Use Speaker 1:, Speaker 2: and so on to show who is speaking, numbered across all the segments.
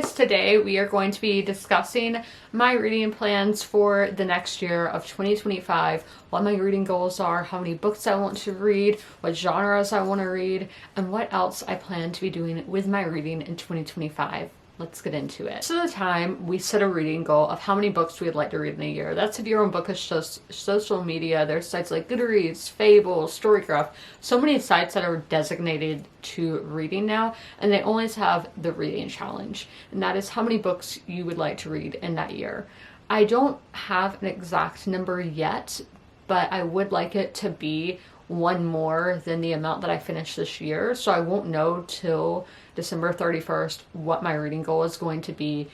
Speaker 1: guys, today we are going to be discussing my reading plans for the next year of 2025, what my reading goals are, how many books I want to read, what genres I want to read, and what else I plan to be doing with my reading in 2025. Let's get into it. Most of the time, we set a reading goal of how many books we'd like to read in a year. That's if you're on bookish social media. There's sites like Goodreads, Fable, Storycraft, so many sites that are designated to reading now, and they always have the reading challenge, and that is how many books you would like to read in that year. I don't have an exact number yet, but I would like it to be one more than the amount that I finished this year, so I won't know till December 31st what my reading goal is going to be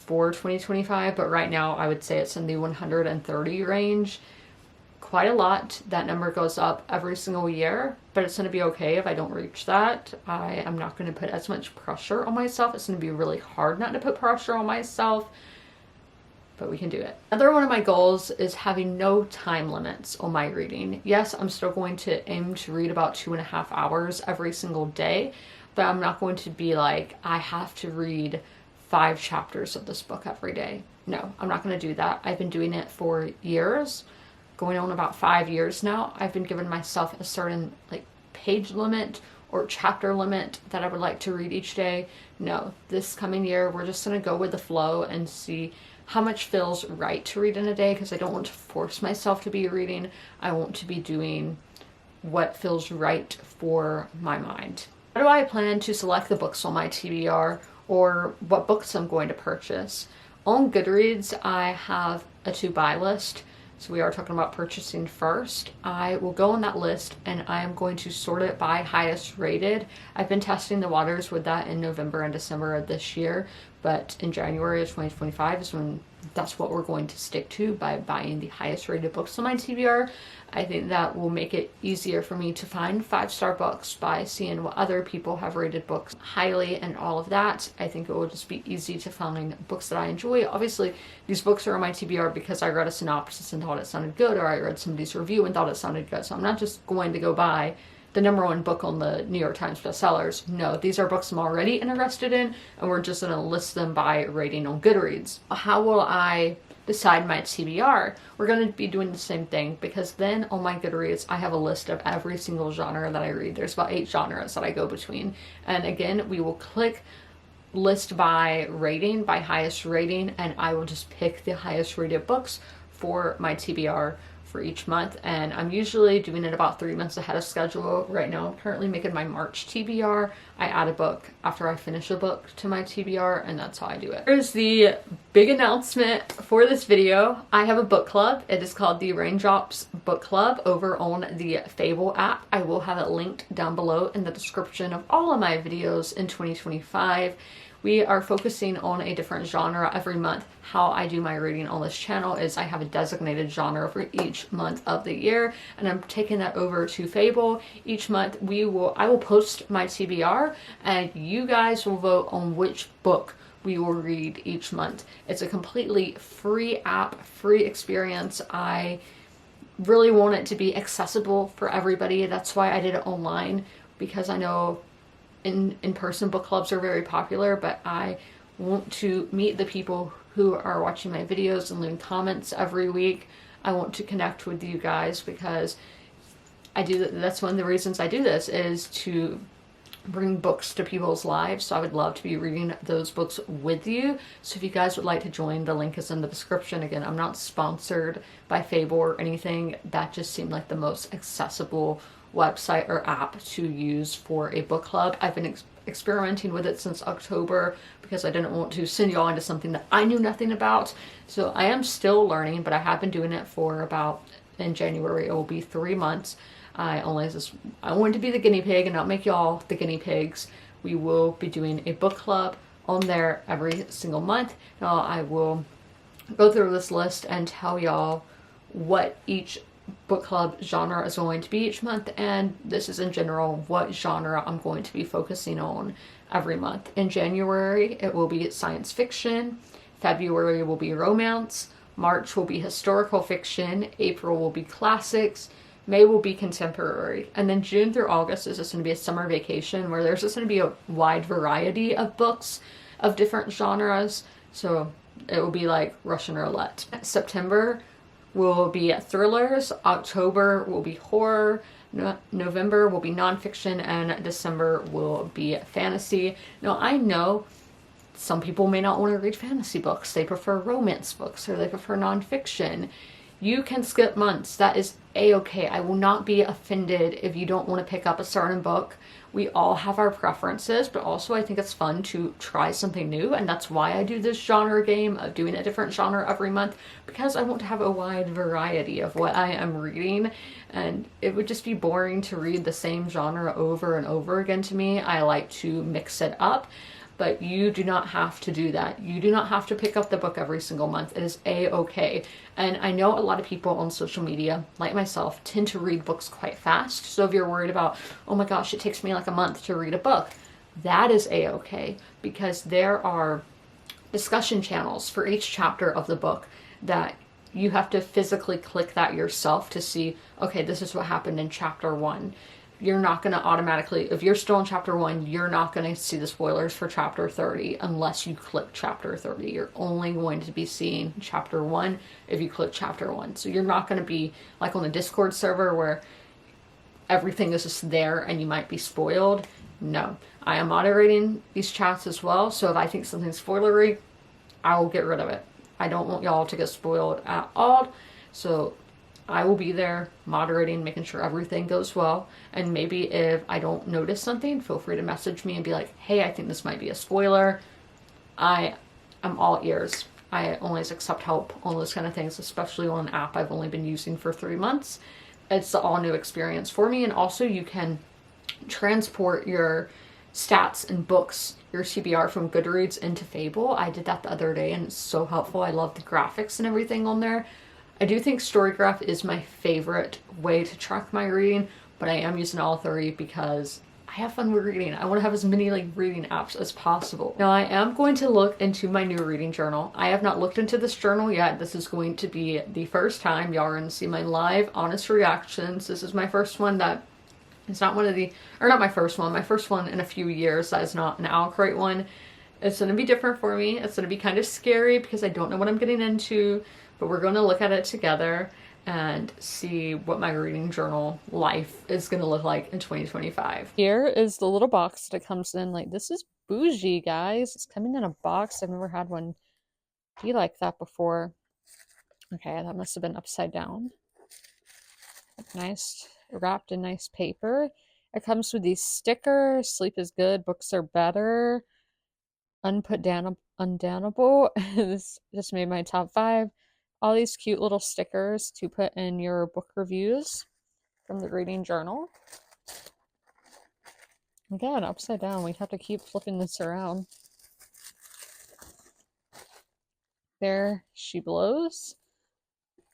Speaker 1: for 2025, but right now I would say it's in the 130 range. Quite a lot. That number goes up every single year, but it's going to be okay if I don't reach that. I am not going to put as much pressure on myself. It's going to be really hard not to put pressure on myself, but we can do it. Another one of my goals is having no time limits on my reading. Yes, I'm still going to aim to read about 2.5 hours every single day, but I'm not going to be like, I have to read 5 chapters of this book every day. No, I'm not going to do that. I've been doing it for years, going on about 5 years now. I've been giving myself a certain page limit or chapter limit that I would like to read each day. No, this coming year, we're just going to go with the flow and see how much feels right to read in a day, because I don't want to force myself to be reading. I want to be doing what feels right for my mind. How do I plan to select the books on my TBR, or what books I'm going to purchase? On Goodreads, I have a to-buy list. So we are talking about purchasing first. I will go on that list and I am going to sort it by highest rated. I've been testing the waters with that in November and December of this year, but in January of 2025 is when that's what we're going to stick to, by buying the highest rated books on my TBR. I think that will make it easier for me to find 5-star books by seeing what other people have rated books highly and all of that. I think it will just be easy to find books that I enjoy. Obviously, these books are on my TBR because I read a synopsis and thought it sounded good, or I read somebody's review and thought it sounded good. So I'm not just going to go buy the #1 book on the New York Times bestsellers. No, these are books I'm already interested in, and we're just going to list them by rating on Goodreads. How will I decide my TBR? We're going to be doing the same thing, because then on my Goodreads I have a list of every single genre that I read. There's about 8 genres that I go between, and again, we will click list by rating, by highest rating, and I will just pick the highest rated books for my TBR for each month. And I'm usually doing it about 3 months ahead of schedule. Right now I'm currently making my March TBR. I add a book after I finish a book to my TBR, and that's how I do it. Here's the big announcement for this video. I have a book club. It is called the Raindrops Book Club over on the Fable app. I will have it linked down below in the description of all of my videos in 2025. We are focusing on a different genre every month. How I do my reading on this channel is I have a designated genre for each month of the year, and I'm taking that over to Fable. Each month I will post my TBR, and you guys will vote on which book we will read each month. It's a completely free app, free experience. I really want it to be accessible for everybody. That's why I did it online, because I know in-person book clubs are very popular, but I want to meet the people who are watching my videos and leaving comments every week. I want to connect with you guys, because that's one of the reasons I do this, is to bring books to people's lives. So I would love to be reading those books with you. So if you guys would like to join, the link is in the description. Again, I'm not sponsored by Fable or anything. That just seemed like the most accessible website or app to use for a book club. I've been experimenting with it since October, because I didn't want to send y'all into something that I knew nothing about. So I am still learning, but I have been doing it for in January it will be 3 months. I wanted to be the guinea pig and not make y'all the guinea pigs. We will be doing a book club on there every single month. Now I will go through this list and tell y'all what each book club genre is going to be each month, and this is in general what genre I'm going to be focusing on every month. In January it will be science fiction, February will be romance, March will be historical fiction, April will be classics, May will be contemporary, and then June through August is just going to be a summer vacation where there's just going to be a wide variety of books of different genres. So it will be like Russian roulette. September will be thrillers, October will be horror, November will be nonfiction, and December will be fantasy. Now, I know some people may not want to read fantasy books. They prefer romance books or they prefer nonfiction. You can skip months. That is a-okay. I will not be offended if you don't want to pick up a certain book. We all have our preferences, but also I think it's fun to try something new, and that's why I do this genre game of doing a different genre every month, because I want to have a wide variety of what I am reading, and it would just be boring to read the same genre over and over again to me. I like to mix it up, but you do not have to do that. You do not have to pick up the book every single month. It is a-okay. And I know a lot of people on social media, like myself, tend to read books quite fast. So if you're worried about, oh my gosh, it takes me like a month to read a book, that is a-okay, because there are discussion channels for each chapter of the book that you have to physically click that yourself to see, okay, this is what happened in chapter 1. You're not going to automatically, if you're still in chapter 1, you're not going to see the spoilers for chapter 30 unless you click chapter 30. You're only going to be seeing chapter 1 if you click chapter 1. So you're not going to be like on a Discord server where everything is just there and you might be spoiled. No, I am moderating these chats as well. So if I think something's spoilery, I will get rid of it. I don't want y'all to get spoiled at all. So I will be there moderating, making sure everything goes well. And maybe if I don't notice something, feel free to message me and be like, hey, I think this might be a spoiler. I am all ears. I always accept help on those kind of things, especially on an app I've only been using for 3 months. It's an all new experience for me. And also you can transport your stats and books, your TBR from Goodreads into Fable. I did that the other day and it's so helpful. I love the graphics and everything on there. I do think Storygraph is my favorite way to track my reading, but I am using all 3 because I have fun with reading. I want to have as many like reading apps as possible. Now I am going to look into my new reading journal. I have not looked into this journal yet. This is going to be the first time y'all are going to see my live honest reactions. This is my first one that it's not one of the, or not my first one in a few years that is not an Owl Crate one. It's going to be different for me. It's going to be kind of scary because I don't know what I'm getting into, but we're going to look at it together and see what my reading journal life is going to look like in 2025. Here is the little box that it comes in. Like, this is bougie, guys. It's coming in a box. I've never had one be like that before. Okay, that must have been upside down. Nice, wrapped in nice paper. It comes with these stickers. Sleep is good, books are better. Undownable. This just made my top 5. All these cute little stickers to put in your book reviews from the reading journal. Again, upside down. We have to keep flipping this around. There she blows.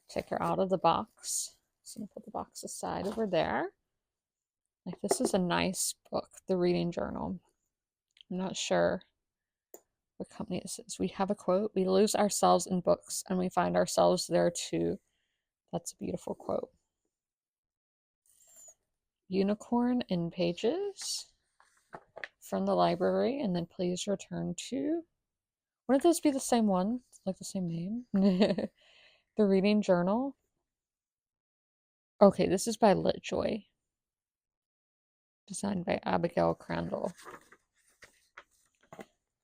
Speaker 1: Take her out of the box. So I'm gonna put the box aside over there. Like, this is a nice book, the reading journal. I'm not sure what company this is. We have a quote. We lose ourselves in books and we find ourselves there too. That's a beautiful quote. Unicorn in pages from the library, and then please return to. Wouldn't those be the same one? Like the same name? The reading journal. Okay, this is by Litjoy. Designed by Abigail Crandall.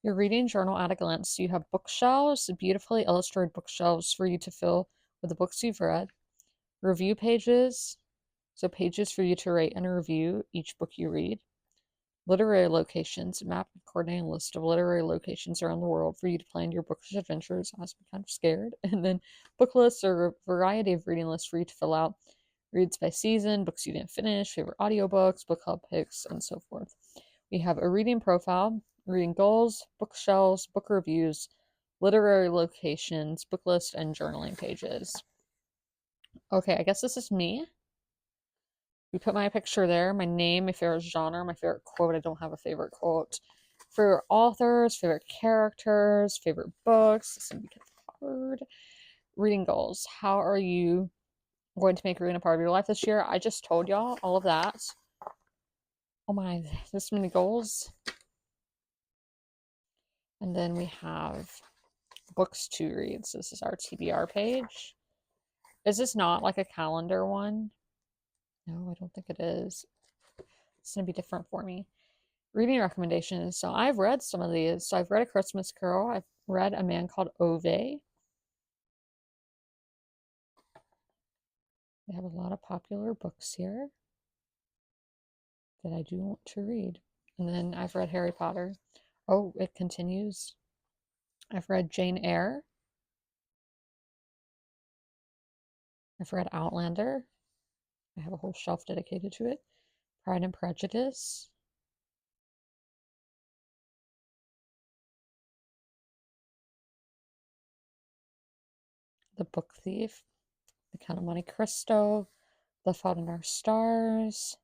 Speaker 1: Your reading journal at a glance. You have bookshelves, beautifully illustrated bookshelves for you to fill with the books you've read. Review pages, so pages for you to rate and review each book you read. Literary locations, a map of coordinating list of literary locations around the world for you to plan your bookish adventures. I was kind of scared. And then book lists or a variety of reading lists for you to fill out. Reads by season, books you didn't finish, favorite audiobooks, book club picks, and so forth. We have a reading profile, reading goals, bookshelves, book reviews, literary locations, book list, and journaling pages. Okay, I guess this is me. We put my picture there, my name, my favorite genre, my favorite quote. I don't have a favorite quote. Favorite authors, favorite characters, favorite books. This is going to be hard. Reading goals. How are you going to make reading a part of your life this year? I just told y'all all of that. Oh my, this many goals. And then we have books to read. So this is our TBR page. Is this not like a calendar one? No, I don't think it is. It's going to be different for me. Reading recommendations. So I've read some of these. So I've read A Christmas Carol. I've read A Man Called Ove. They have a lot of popular books here that I do want to read. And then I've read Harry Potter. Oh, it continues. I've read Jane Eyre. I've read Outlander. I have a whole shelf dedicated to it. Pride and Prejudice. The Book Thief. The Count of Monte Cristo. The Fault in Our Stars.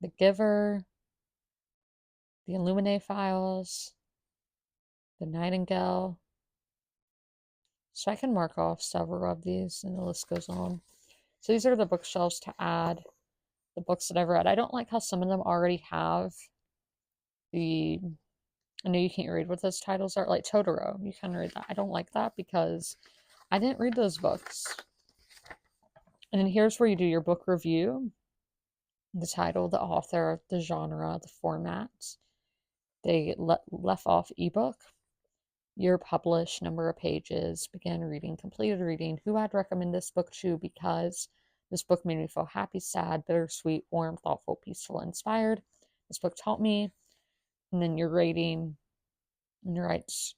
Speaker 1: The Giver. The Illuminae Files. The Nightingale. So I can mark off several of these and the list goes on. So these are the bookshelves to add the books that I've read. I don't like how some of them already have the, I know you can't read what those titles are, like Totoro. You can read that. I don't like that because I didn't read those books. And then here's where you do your book review, the title, the author, the genre, the format. They left off ebook, year published, number of pages, began reading, completed reading, who I'd recommend this book to because this book made me feel happy, sad, bittersweet, warm, thoughtful, peaceful, inspired. This book taught me. And then your rating, and your rights.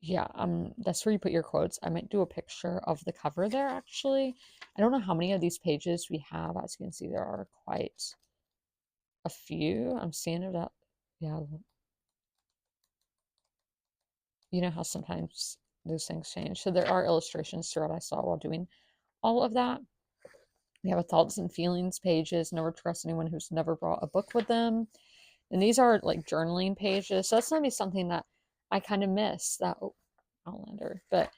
Speaker 1: Yeah, that's where you put your quotes. I might do a picture of the cover there, actually. I don't know how many of these pages we have. As you can see, there are quite a few. I'm seeing it up. Yeah. You know how sometimes those things change. So there are illustrations throughout I saw while doing all of that. We have a thoughts and feelings pages. Never trust anyone who's never brought a book with them. And these are like journaling pages. So that's going to be something that I kind of miss, that Outlander, but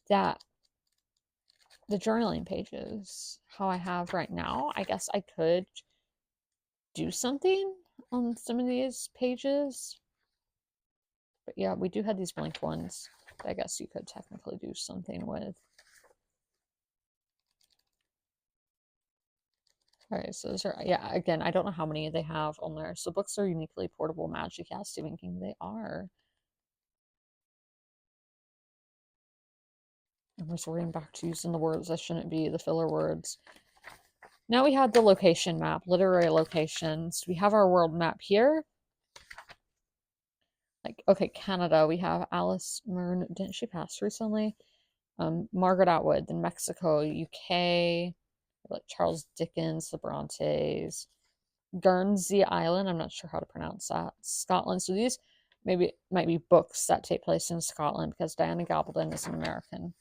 Speaker 1: that the journaling pages, how I have right now, I guess I could do something on some of these pages. But yeah, we do have these blank ones that I guess you could technically do something with. All right, so those are, yeah, again, I don't know how many they have on there. So books are uniquely portable magic. Yeah, Stephen King, they are. I'm resorting back to using the words that shouldn't be, the filler words. Now we have the location map, literary locations. We have our world map here. Like, okay, Canada, we have Alice Mern, didn't she pass recently? Margaret Atwood, then Mexico, UK, like Charles Dickens, the Brontes, Guernsey Island, I'm not sure how to pronounce that, Scotland. So these maybe might be books that take place in Scotland because Diana Gabaldon is an American.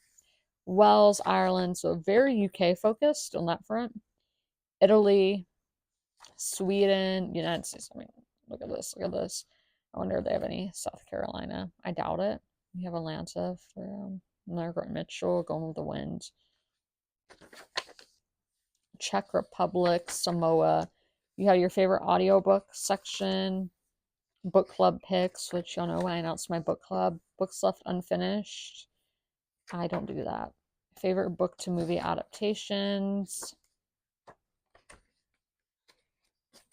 Speaker 1: Wales, Ireland, so very UK focused on that front. Italy, Sweden, United States. I mean, look at this, look at this. I wonder if they have any South Carolina. I doubt it. We have Atlanta for Margaret Mitchell, Gone with the Wind. Czech Republic, Samoa. You have your favorite audiobook section, book club picks, which y'all know when I announced my book club. Books left unfinished. I don't do that. Favorite book to movie adaptations.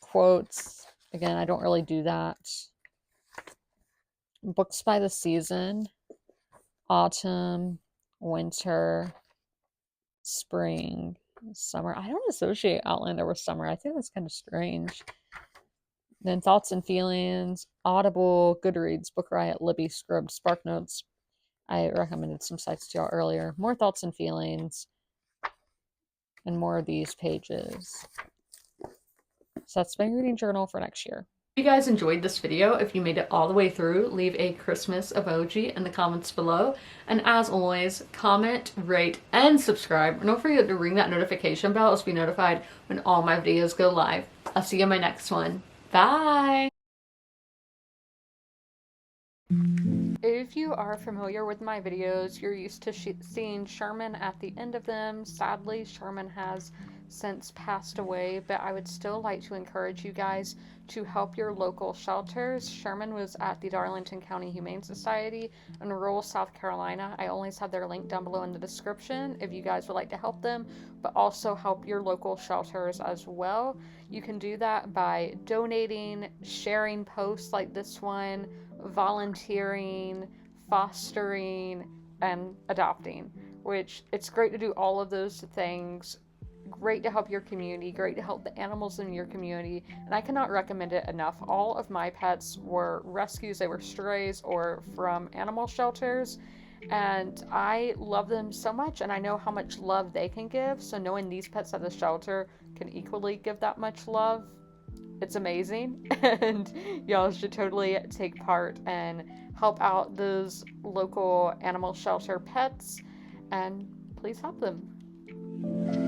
Speaker 1: Quotes. Again, I don't really do that. Books by the season. Autumn, winter, spring, summer. I don't associate Outlander with summer. I think that's kind of strange. Then thoughts and feelings, Audible, Goodreads, Book Riot, Libby, Scribd, SparkNotes. I recommended some sites to y'all earlier. More thoughts and feelings, and more of these pages. So that's my reading journal for next year. If you guys enjoyed this video, if you made it all the way through, leave a Christmas emoji in the comments below. And as always, comment, rate, and subscribe. And don't forget to ring that notification bell to be notified when all my videos go live. I'll see you in my next one. Bye! If you are familiar with my videos, you're used to seeing Sherman at the end of them. Sadly, Sherman has since passed away, but I would still like to encourage you guys to help your local shelters. Sherman was at the Darlington County Humane Society in rural South Carolina. I always have their link down below in the description if you guys would like to help them, but also help your local shelters as well. You can do that by donating, sharing posts like this one, volunteering, fostering, and adopting, which it's great to do all of those things. Great to help your community, great to help the animals in your community, and I cannot recommend it enough. All of my pets were rescues, they were strays or from animal shelters, and I love them so much, and I know how much love they can give, so knowing these pets at the shelter can equally give that much love, it's amazing. And y'all should totally take part and help out those local animal shelter pets, and please help them.